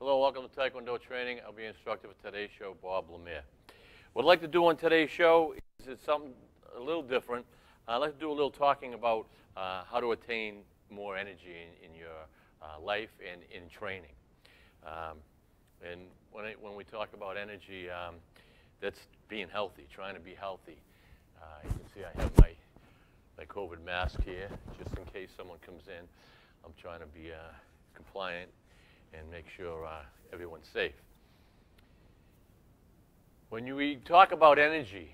Hello, welcome to Tae Kwon Do training. I'll be instructor for today's show, Bob Lemire. What I'd like to do on today's show is it's something a little different. I'd like to do a little talking about how to attain more energy in your life and in training. And when we talk about energy, that's being healthy, trying to be healthy. You can see I have my COVID mask here, just in case someone comes in. I'm trying to be compliant and make sure everyone's safe. When we talk about energy,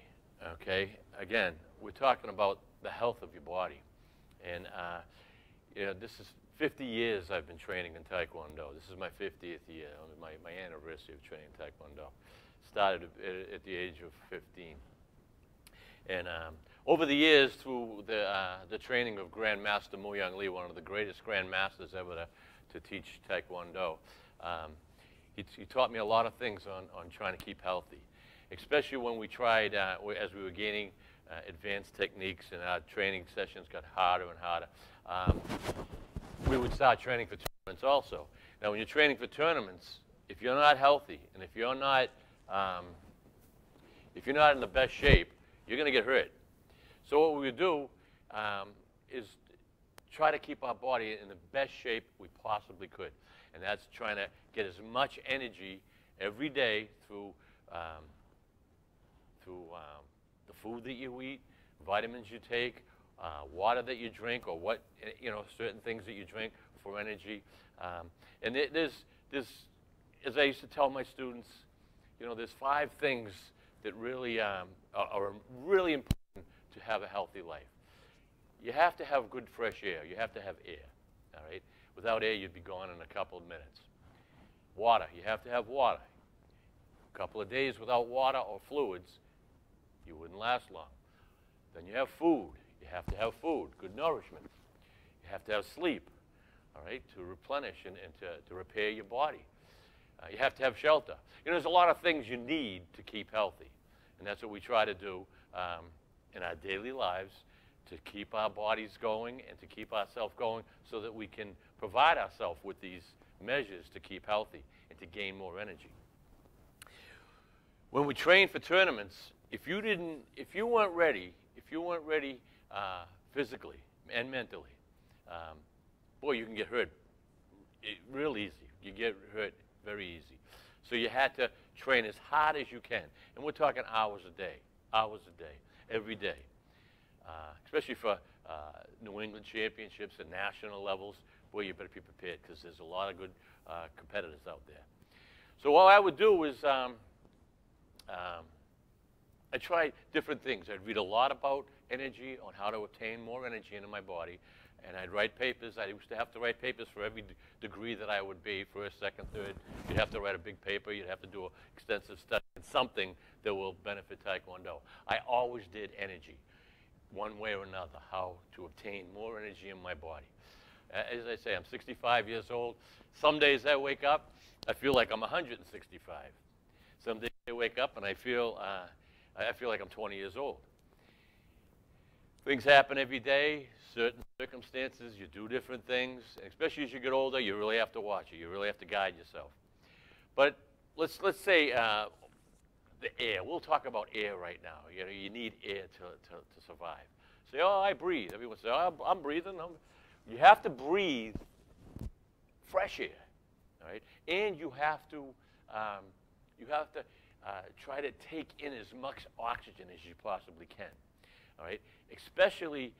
okay, again, we're talking about the health of your body. And you know, this is 50 years I've been training in Tae Kwon Do. This is my 50th year, my anniversary of training Tae Kwon Do. Started at the age of 15. And over the years, through the training of Grandmaster Mu-Young Lee, one of the greatest Grandmasters ever to teach Tae Kwon Do, he taught me a lot of things on trying to keep healthy, especially when we tried, as we were gaining advanced techniques and our training sessions got harder and harder, we would start training for tournaments also. Now, when you're training for tournaments, if you're not healthy and if you're not in the best shape, you're going to get hurt. So what we would do is try to keep our body in the best shape we possibly could. And that's trying to get as much energy every day through the food that you eat, vitamins you take, water that you drink, or certain things that you drink for energy. And there's, as I used to tell my students, there's 5 things that really are really important to have a healthy life. You have to have good fresh air. You have to have air, all right? Without air, you'd be gone in a couple of minutes. Water, you have to have water. A couple of days without water or fluids, you wouldn't last long. Then you have food. You have to have food, good nourishment. You have to have sleep, all right, to replenish and to repair your body. You have to have shelter. There's a lot of things you need to keep healthy, and that's what we try to do in our daily lives, to keep our bodies going and to keep ourselves going so that we can provide ourselves with these measures to keep healthy and to gain more energy. When we train for tournaments, if you weren't ready physically and mentally, boy, you can get hurt real easy. You get hurt very easy. So you had to train as hard as you can. And we're talking hours a day, every day. Especially for New England championships and national levels, boy, you better be prepared because there's a lot of good competitors out there. So what I would do is I tried different things. I'd read a lot about energy, on how to obtain more energy into my body, and I'd write papers. I used to have to write papers for every degree that I would be, first, second, third. You'd have to write a big paper. You'd have to do an extensive study on something that will benefit Tae Kwon Do. I always did energy, one way or another, how to obtain more energy in my body. As I say, I'm 65 years old. Some days I wake up, I feel like I'm 165. Some days I wake up and I feel like I'm 20 years old. Things happen every day, certain circumstances, you do different things, and especially as you get older, you really have to watch it. You really have to guide yourself. But let's say the air. We'll talk about air right now. You need air to survive. Say, oh, I breathe. Everyone says, oh, I'm breathing. You have to breathe fresh air, all right? And you have to try to take in as much oxygen as you possibly can, all right? Especially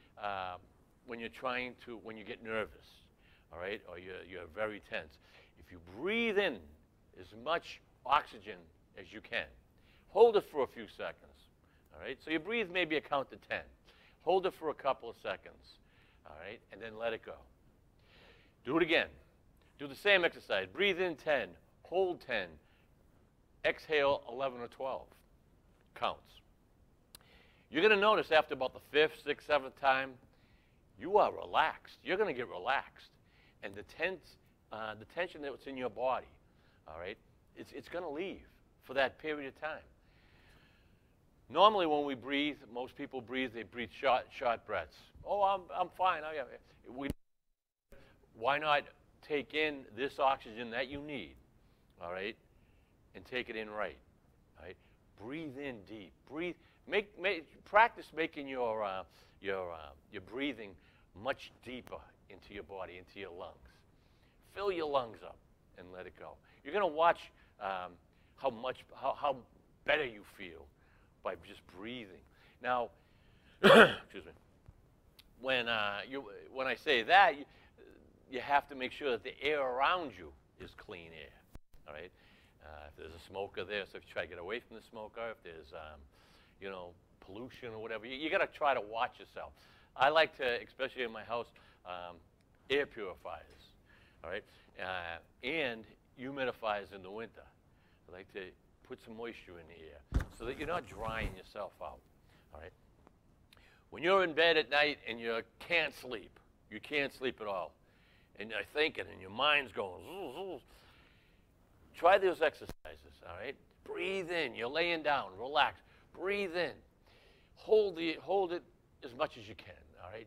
when you get nervous, all right, or you're very tense. If you breathe in as much oxygen as you can, hold it for a few seconds, all right? So you breathe maybe a count to 10. Hold it for a couple of seconds, all right, and then let it go. Do it again. Do the same exercise. Breathe in 10, hold 10, exhale 11 or 12. Counts. You're going to notice after about the 5th, 6th, 7th time, you are relaxed. You're going to get relaxed. And the tension that's in your body, all right, it's going to leave for that period of time. Normally when we breathe, most people breathe, they breathe short breaths. Oh, I'm fine. Why not take in this oxygen that you need all right, and take it in right, all right? Breathe in deep. Breathe. Practice making your breathing much deeper into your body, into your lungs. Fill your lungs up and let it go. You're going to watch how better you feel by just breathing. Now, excuse me. When I say that, you have to make sure that the air around you is clean air. All right. If there's a smoker there, so if you try to get away from the smoker, if there's pollution or whatever, you got to try to watch yourself. I like to, especially in my house, air purifiers. All right, and humidifiers in the winter. I like to put some moisture in the air so that you're not drying yourself out. All right. When you're in bed at night and you can't sleep at all, and you're thinking and your mind's going, zzz, zzz, try those exercises, all right? Breathe in. You're laying down. Relax. Breathe in. Hold it as much as you can, all right?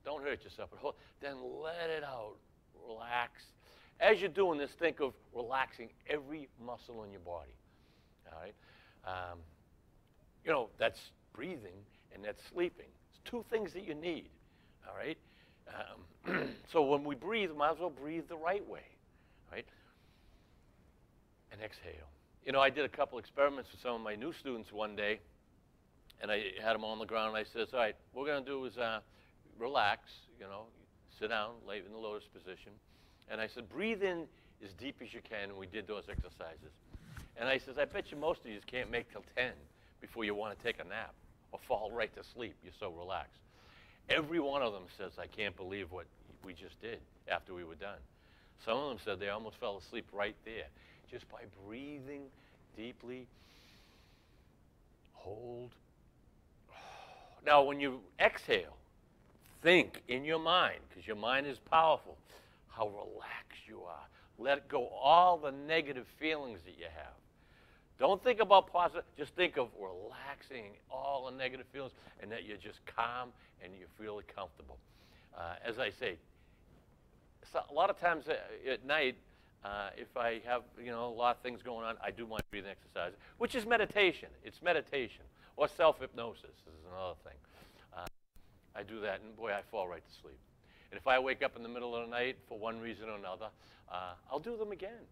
Don't hurt yourself, but then let it out. Relax. As you're doing this, think of relaxing every muscle in your body, all right? That's breathing and that's sleeping. It's two things that you need, all right? So when we breathe, we might as well breathe the right way, right? And exhale. I did a couple experiments with some of my new students one day, and I had them on the ground, and I said, all right, what we're going to do is relax, sit down, lay in the lotus position. And I said, breathe in as deep as you can, and we did those exercises. And I said, I bet you most of you can't make till 10 before you want to take a nap or fall right to sleep. You're so relaxed. Every one of them says, I can't believe what we just did after we were done. Some of them said they almost fell asleep right there, just by breathing deeply. Hold. Now, when you exhale, think in your mind, because your mind is powerful, how relaxed you are. Let go all the negative feelings that you have. Don't think about positive. Just think of relaxing all the negative feelings and that you're just calm and you're really comfortable. As I say, so a lot of times at night, if I have a lot of things going on, I do my breathing exercise, which is meditation. It's meditation. Or self-hypnosis is another thing. I do that, and boy, I fall right to sleep. And if I wake up in the middle of the night for one reason or another, I'll do them again.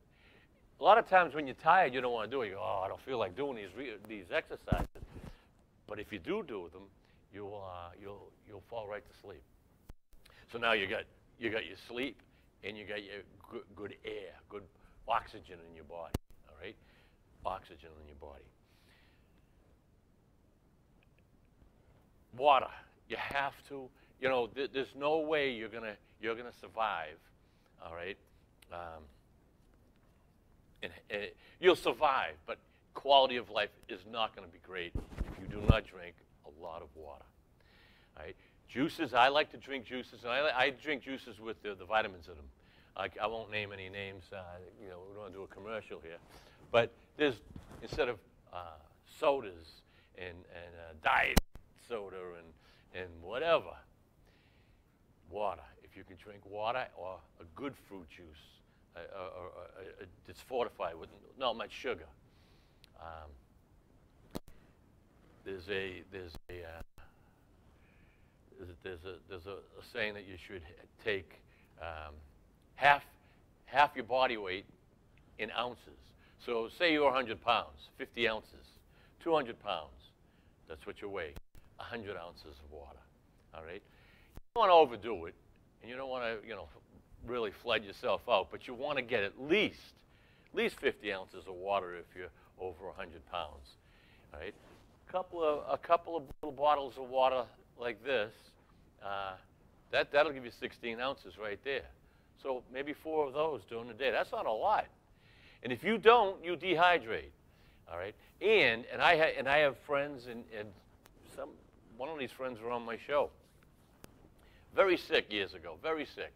A lot of times when you're tired, you don't want to do it. You go, oh, I don't feel like doing these exercises. But if you do them, you'll fall right to sleep. So now you got your sleep, and you got your good air, good oxygen in your body. All right, oxygen in your body. Water. You have to. There's no way you're gonna survive. All right. And you'll survive, but quality of life is not going to be great if you do not drink a lot of water. All right? Juices, I like to drink juices, and I drink juices with the vitamins in them. I won't name any names. We don't want to do a commercial here. But there's, instead of sodas and diet soda and whatever, water. If you can drink water or a good fruit juice, it's fortified with not much sugar. There's a saying that you should take half your body weight in ounces. So say you're 100 pounds, 50 ounces, 200 pounds. That's what you weigh. 100 ounces of water. All right. You don't want to overdo it, and you don't want to really flood yourself out, but you want to get at least 50 ounces of water if you're over 100 pounds. All right, a couple of little bottles of water like this, that'll give you 16 ounces right there. So maybe 4 of those during the day. That's not a lot. And if you don't, you dehydrate. All right, and I have friends, and one of these friends were on my show. Very sick years ago. Very sick.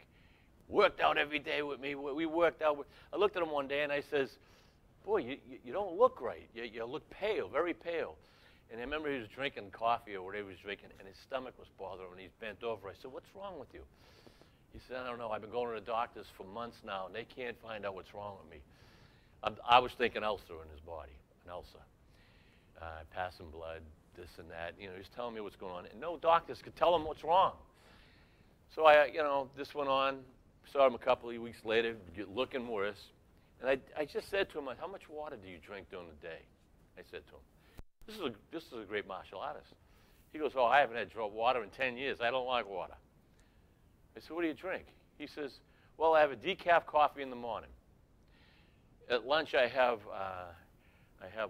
Worked out every day with me. We worked out. I looked at him one day and I says, boy, you don't look right. You look pale, very pale. And I remember he was drinking coffee or whatever he was drinking, and his stomach was bothering him, and he's bent over. I said, what's wrong with you? He said, I don't know. I've been going to the doctors for months now, and they can't find out what's wrong with me. I was thinking ulcer in his body, an ulcer. Passing blood, this and that. You know, he's telling me what's going on. And no doctors could tell him what's wrong. So this went on. Saw him a couple of weeks later, looking worse. And I just said to him, how much water do you drink during the day? I said to him, this is a great martial artist. He goes, oh, I haven't had water in 10 years. I don't like water. I said, what do you drink? He says, well, I have a decaf coffee in the morning. At lunch, I have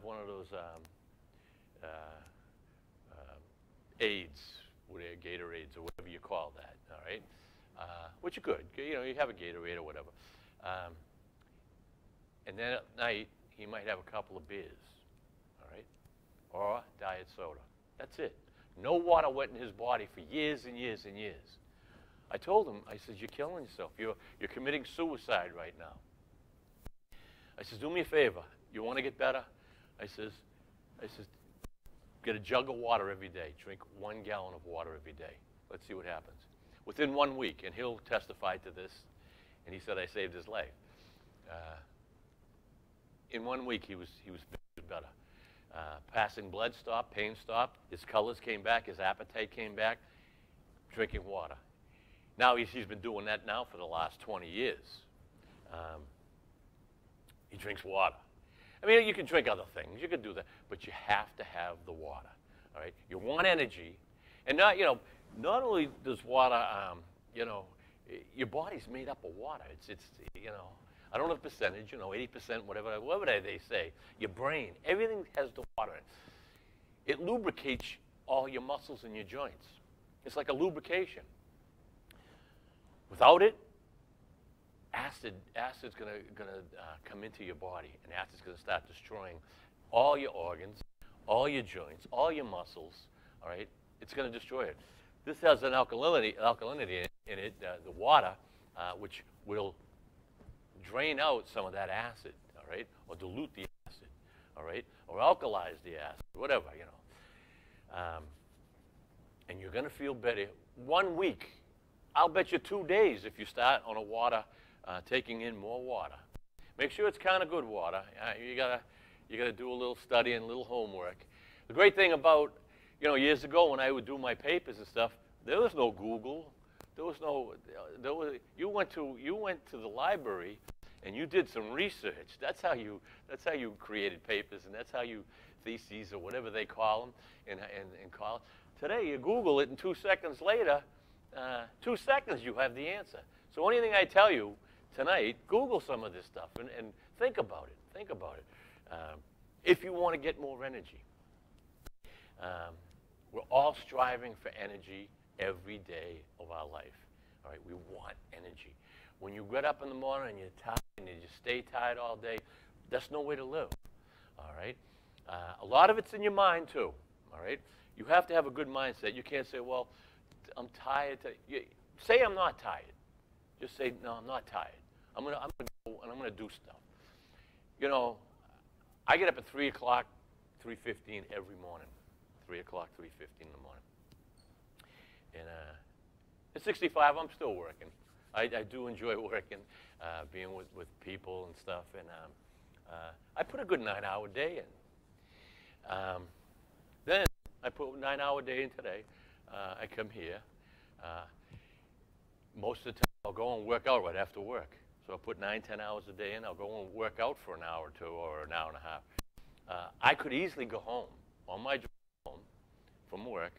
one of those aids, Gatorades or whatever you call that, all right? Which are good. You know, you have a Gatorade or whatever. And then at night, he might have a couple of beers, all right? Or diet soda. That's it. No water went in his body for years and years and years. I told him, I said, you're killing yourself. You're committing suicide right now. I said, do me a favor. You want to get better? I says, get a jug of water every day. Drink 1 gallon of water every day. Let's see what happens. Within 1 week, and he'll testify to this, and he said I saved his life. In 1 week, he was better. Passing blood stopped, pain stopped, his colors came back, his appetite came back, drinking water. Now he's been doing that now for the last 20 years. He drinks water. I mean, you can drink other things, you can do that, but you have to have the water, all right? You want energy, and not only does water, your body's made up of water. It's I don't know the percentage, 80%, whatever they say. Your brain, everything has the water in it. It lubricates all your muscles and your joints. It's like a lubrication. Without it, acid's gonna come into your body, and acid's gonna start destroying all your organs, all your joints, all your muscles. All right, it's gonna destroy it. This has an alkalinity in it, the water, which will drain out some of that acid, all right, or dilute the acid, all right, or alkalize the acid, whatever, and you're going to feel better. 1 week, I'll bet you 2 days if you start on a water, taking in more water. Make sure it's kind of good water. You gotta do a little study and a little homework. The great thing about, years ago when I would do my papers and stuff, there was no Google. You went to the library and you did some research. That's how you created papers, and that's how you theses or whatever they call them in college. Today you Google it, and 2 seconds later, 2 seconds you have the answer. So anything I tell you tonight, Google some of this stuff and think about it. Think about it. If you want to get more energy, we're all striving for energy every day of our life. All right, we want energy. When you get up in the morning and you're tired and you just stay tired all day, that's no way to live. All right, a lot of it's in your mind too. All right, you have to have a good mindset. You can't say, "Well, I'm tired." Say I'm not tired. Just say, "No, I'm not tired. I'm gonna go and I'm gonna do stuff." I get up at 3 o'clock, 3:15 every morning. 3 o'clock, 3:15 in the morning. And at 65, I'm still working. I do enjoy working, being with people and stuff. And I put a good 9-hour day in. Then I put a 9-hour day in today. I come here. Most of the time, I'll go and work out right after work. So I'll put 9-10 hours a day in. I'll go and work out for an hour or two or an hour and a half. I could easily go home on my drive home from work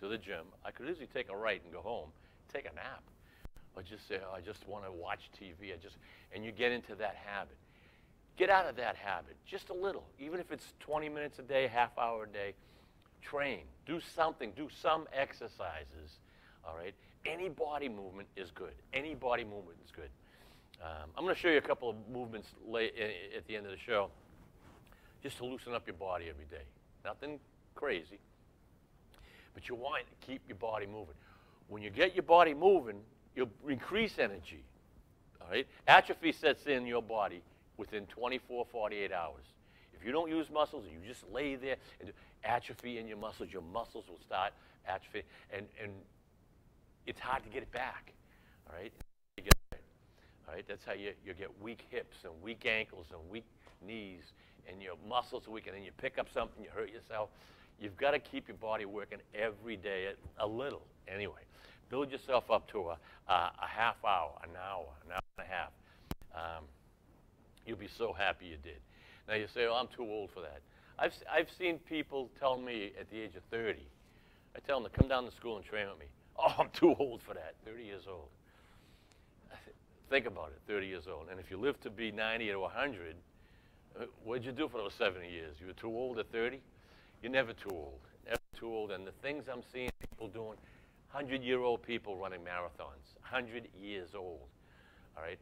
to the gym. I could easily take a right and go home, take a nap, or just say, oh, I just want to watch TV. And you get into that habit. Get out of that habit, just a little. Even if it's 20 minutes a day, half hour a day, train. Do something. Do some exercises, all right? Any body movement is good. Any body movement is good. I'm going to show you a couple of movements at the end of the show, just to loosen up your body every day. Nothing crazy, but you want to keep your body moving. When you get your body moving, you'll increase energy, all right? Atrophy sets in your body within 24, 48 hours. If you don't use muscles and you just lay there and atrophy in your muscles will start atrophy, and it's hard to get it back, all right? All right, that's how you get weak hips and weak ankles and weak knees, and your muscles are weak, and then you pick up something, you hurt yourself. You've got to keep your body working every day, a little anyway. Build yourself up to a half hour, an hour and a half. You'll be so happy you did. Now you say, oh, I'm too old for that. I've seen people tell me at the age of 30, I tell them to come down to school and train with me. Oh, I'm too old for that, 30 years old. Think about it, 30 years old. And if you live to be 90 or 100, what'd you do for those 70 years? You were too old at 30? You're never too old, never too old. And the things I'm seeing people doing, 100-year-old people running marathons, 100 years old, all right?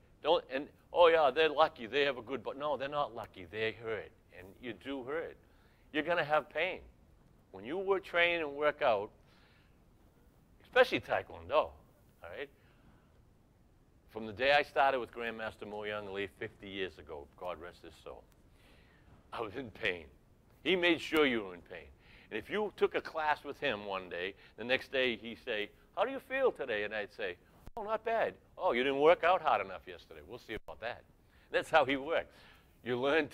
Oh yeah, they're lucky, they have a good, but no, they're not lucky, they hurt, and you do hurt. You're gonna have pain. When you train and work out, especially Tae Kwon Do, all right? From the day I started with Grandmaster Mo Young Lee 50 years ago, God rest his soul, I was in pain. He made sure you were in pain. And if you took a class with him one day, the next day he'd say, how do you feel today? And I'd say, oh, not bad. Oh, you didn't work out hard enough yesterday. We'll see about that. That's how he worked. You learn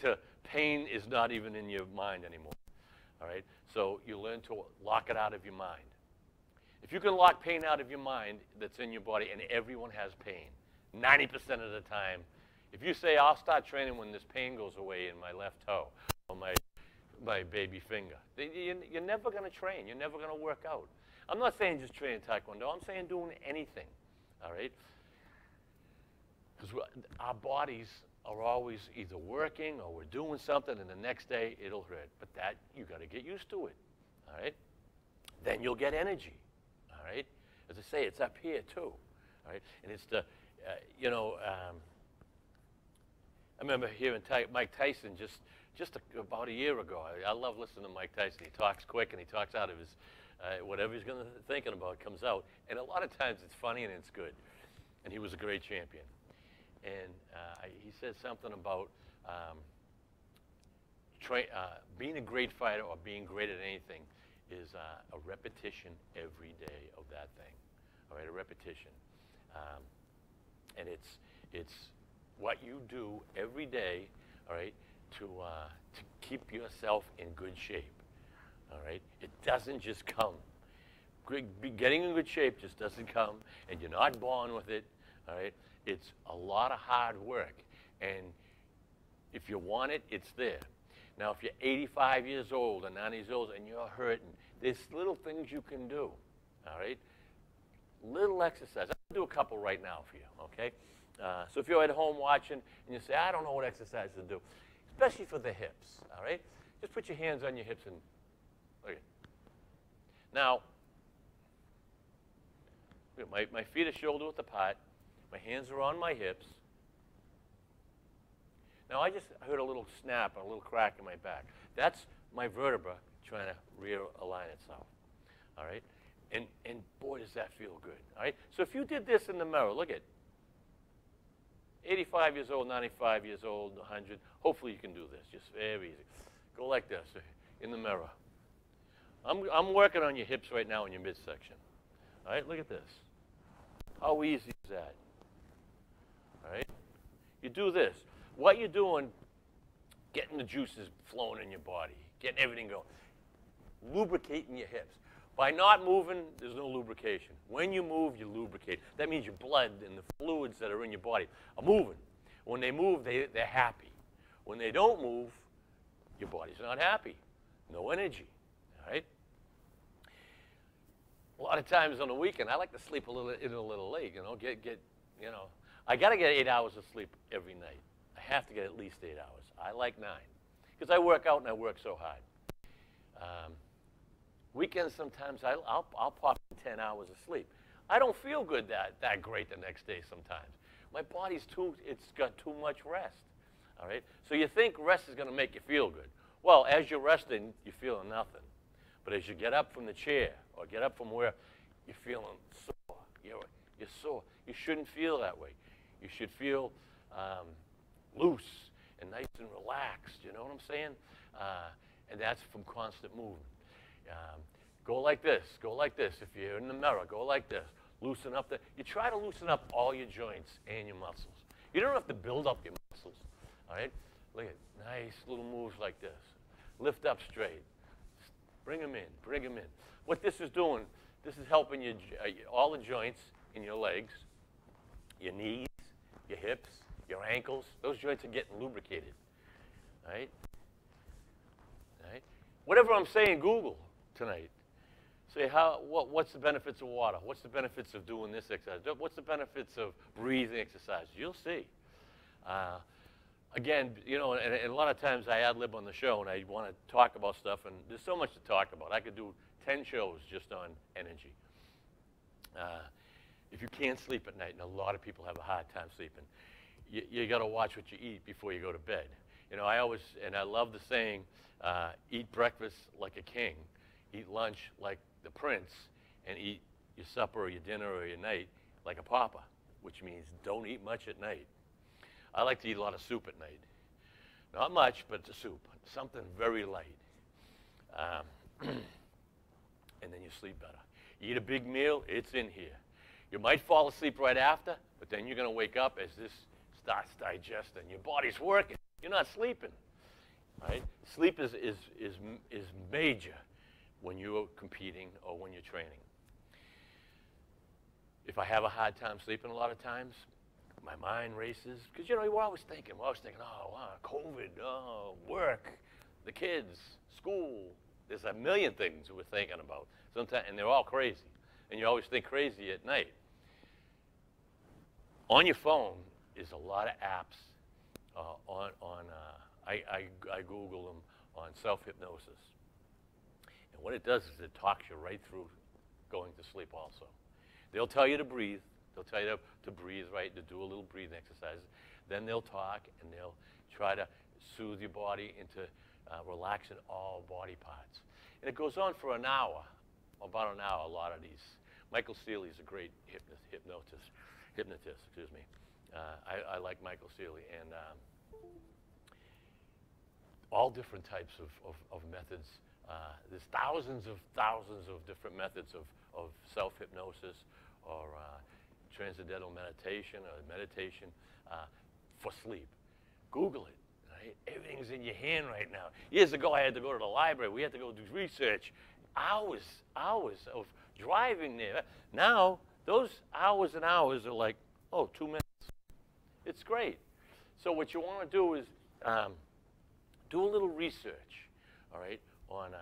pain is not even in your mind anymore, all right? So you learn to lock it out of your mind. If you can lock pain out of your mind that's in your body, and everyone has pain, 90% of the time, if you say, I'll start training when this pain goes away in my left toe or my baby finger, you're never going to train. You're never going to work out. I'm not saying just train Taekwondo. I'm saying doing anything, all right? Because our bodies are always either working or we're doing something, and the next day it'll hurt. But that, you got to get used to it, all right? Then you'll get energy, all right? As I say, it's up here too, all right? And it's the, I remember hearing Mike Tyson just about a year ago. I love listening to Mike Tyson. He talks quick and he talks out of his, whatever he's thinking about comes out. And a lot of times it's funny and it's good. And he was a great champion. And he said something about being a great fighter or being great at anything is a repetition every day of that thing. All right, a repetition. And it's what you do every day, all right, to keep yourself in good shape, all right? It doesn't just come. Getting in good shape just doesn't come, and you're not born with it, all right? It's a lot of hard work, and if you want it, it's there. Now, if you're 85 years old or 90 years old and you're hurting, there's little things you can do, all right? Little exercise. I'll do a couple right now for you, okay? So if you're at home watching and you say, I don't know what exercise to do, especially for the hips, all right? Just put your hands on your hips and look. Now, my feet are shoulder width apart. My hands are on my hips. Now, I just heard a little snap and a little crack in my back. That's my vertebra trying to realign itself, all right? And boy, does that feel good, all right? So if you did this in the mirror, look at 85 years old, 95 years old, 100. Hopefully you can do this, just very easy. Go like this in the mirror. I'm working on your hips right now in your midsection. All right, look at this. How easy is that? All right? You do this. What you're doing, getting the juices flowing in your body, getting everything going, lubricating your hips. By not moving, there's no lubrication. When you move, you lubricate. That means your blood and the fluids that are in your body are moving. When they move, they're happy. When they don't move, your body's not happy. No energy, all right? A lot of times on the weekend, I like to sleep a little late, I got to get 8 hours of sleep every night. I have to get at least 8 hours. I like 9 because I work out and I work so hard. Weekends, sometimes I'll pop in 10 hours of sleep. I don't feel good that great the next day sometimes. My body's it's got too much rest, all right? So you think rest is going to make you feel good. Well, as you're resting, you're feeling nothing. But as you get up from the chair or get up from where you're feeling sore, you're sore. You shouldn't feel that way. You should feel loose and nice and relaxed, you know what I'm saying? And that's from constant movement. Go like this. Go like this. If you're in the mirror, go like this. Loosen up. You try to loosen up all your joints and your muscles. You don't have to build up your muscles, all right? Look at nice little moves like this. Lift up straight. Bring them in. Bring them in. What this is doing, this is helping you, all the joints in your legs, your knees, your hips, your ankles. Those joints are getting lubricated. Right? Right? Whatever I'm saying, Google tonight. Say, what's the benefits of water? What's the benefits of doing this exercise? What's the benefits of breathing exercise? You'll see. Again, you know, and a lot of times I ad-lib on the show, and I want to talk about stuff, and there's so much to talk about. I could do 10 shows just on energy. If you can't sleep at night, and a lot of people have a hard time sleeping, you got to watch what you eat before you go to bed. You know, I love the saying, eat breakfast like a king, eat lunch like the prince, and eat your supper or your dinner or your night like a pauper, which means don't eat much at night. I like to eat a lot of soup at night. Not much, but it's a soup. Something very light. And then you sleep better. You eat a big meal, it's in here. You might fall asleep right after, but then you're going to wake up as this starts digesting. Your body's working. You're not sleeping. Right? Sleep is major when you're competing or when you're training. If I have a hard time sleeping a lot of times, my mind races, because, you know, we're always thinking, oh, wow, COVID, oh, work, the kids, school. There's a million things we're thinking about, sometimes, and they're all crazy. And you always think crazy at night. On your phone is a lot of apps. I Google them on self-hypnosis. And what it does is it talks you right through going to sleep also. They'll tell you to breathe. They'll tell you to breathe right, to do a little breathing exercise. Then they'll talk, and they'll try to soothe your body into relaxing all body parts. And it goes on for an hour, about an hour, a lot of these. Michael Seeley is a great hypnotist, excuse me. I like Michael Seeley. And all different types of methods. There's thousands of different methods of self-hypnosis or transcendental meditation or meditation for sleep. Google it. Right? Everything's in your hand right now. Years ago, I had to go to the library. We had to go do research. Hours of driving there. Now, those hours and hours are like, 2 minutes. It's great. So what you want to do is do a little research, all right, on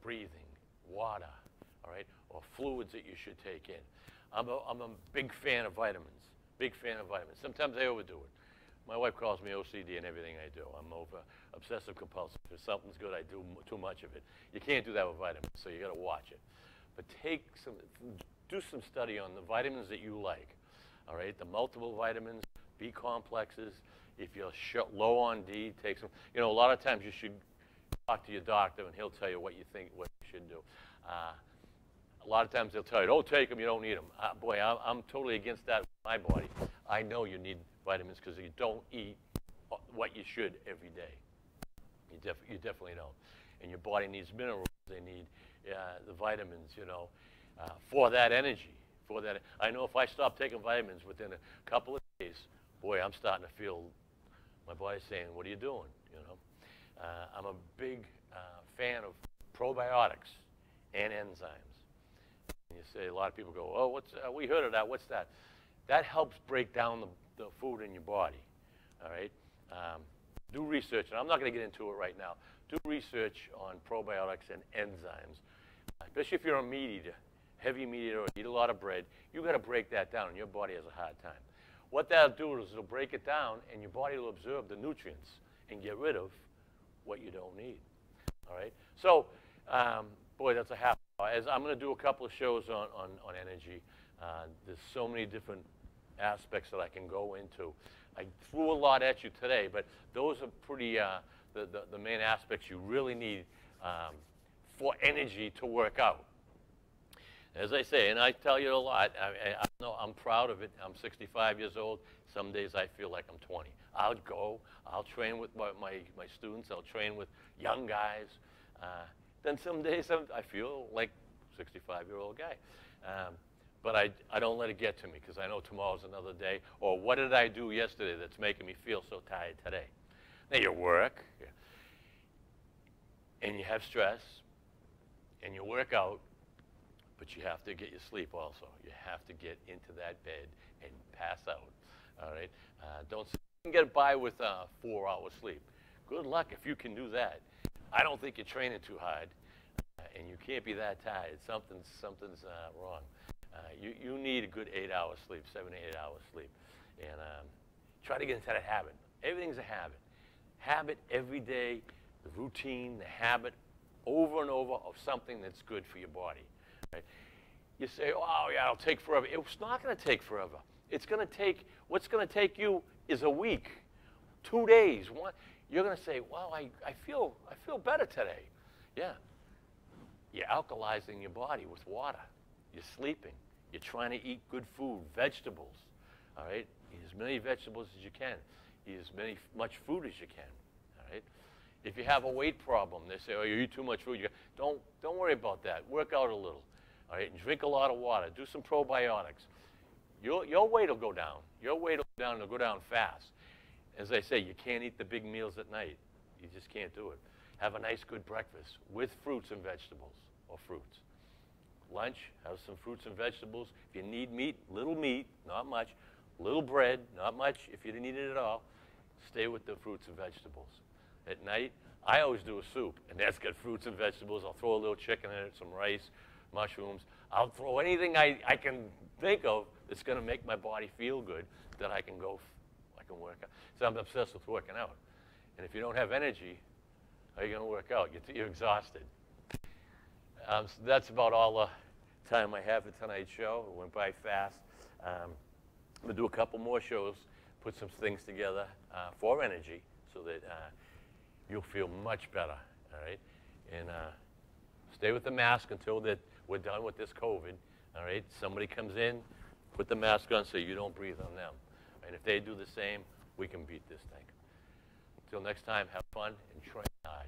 breathing, water, all right, or fluids that you should take in. I'm a big fan of vitamins. Big fan of vitamins. Sometimes I overdo it. My wife calls me OCD in everything I do. I'm obsessive compulsive. If something's good, I do too much of it. You can't do that with vitamins, so you got to watch it. But do some study on the vitamins that you like. All right, the multiple vitamins, B complexes. If you're low on D, take some. You know, a lot of times you should talk to your doctor, and he'll tell you what you should do. A lot of times they'll tell you, don't take them, you don't need them. Boy, I'm totally against that with my body. I know you need vitamins because you don't eat what you should every day. You definitely don't. And your body needs minerals. They need the vitamins, you know, for that energy. I know if I stop taking vitamins within a couple of days, boy, I'm starting to feel my body's saying, what are you doing? You know, I'm a big fan of probiotics and enzymes. And you say, a lot of people go, oh, we heard of that. What's that? That helps break down the food in your body. All right. Do research, and I'm not going to get into it right now. Do research on probiotics and enzymes, especially if you're a meat eater, heavy meat eater, or eat a lot of bread. You've got to break that down, and your body has a hard time. What that'll do is it'll break it down, and your body will absorb the nutrients and get rid of what you don't need. All right? So, boy, that's a half hour. I'm going to do a couple of shows on energy. There's so many different aspects that I can go into. I threw a lot at you today, but those are pretty the main aspects you really need for energy to work out. As I say, and I tell you a lot, I know I'm proud of it. I'm 65 years old. Some days I feel like I'm 20. I'll train with my students. I'll train with young guys. Then some days I feel like a 65-year-old guy. but I don't let it get to me because I know tomorrow's another day. Or what did I do yesterday that's making me feel so tired today? Now you work, and you have stress, and you work out, but you have to get your sleep also. You have to get into that bed and pass out, all right? Don't say you can get by with 4 hours sleep. Good luck if you can do that. I don't think you're training too hard, and you can't be that tired. Something's wrong. You need a good 8 hours sleep, 7 to 8 hours sleep, and try to get into that habit. Everything's a habit. Habit every day, the routine, the habit, over and over of something that's good for your body. Right? You say, oh, yeah, it'll take forever. It's not going to take forever. It's going to take, what's going to take you is a week, 2 days. You're going to say, wow, I feel better today. Yeah. You're alkalizing your body with water. You're sleeping. You're trying to eat good food, vegetables. All right? Eat as many vegetables as you can. Eat as much food as you can. All right? If you have a weight problem, they say, oh, you eat too much food. Don't worry about that. Work out a little. All right? And drink a lot of water. Do some probiotics. Your weight will go down. Your weight will go down, and it'll go down fast. As I say, you can't eat the big meals at night. You just can't do it. Have a nice, good breakfast with fruits and vegetables, or fruits. Lunch, have some fruits and vegetables. If you need meat, little meat, not much. Little bread, not much. If you didn't need it at all, stay with the fruits and vegetables. At night, I always do a soup, and that's got fruits and vegetables. I'll throw a little chicken in it, some rice, mushrooms. I'll throw anything I can think of that's going to make my body feel good, that I can work out. So I'm obsessed with working out. And if you don't have energy, how are you going to work out? You're exhausted. So that's about all the time I have for tonight's show. It went by fast. I'm going to do a couple more shows, put some things together for energy so that you'll feel much better, all right? And stay with the mask until we're done with this COVID, all right? Somebody comes in, put the mask on so you don't breathe on them. And if they do the same, we can beat this thing. Until next time, have fun and train hard.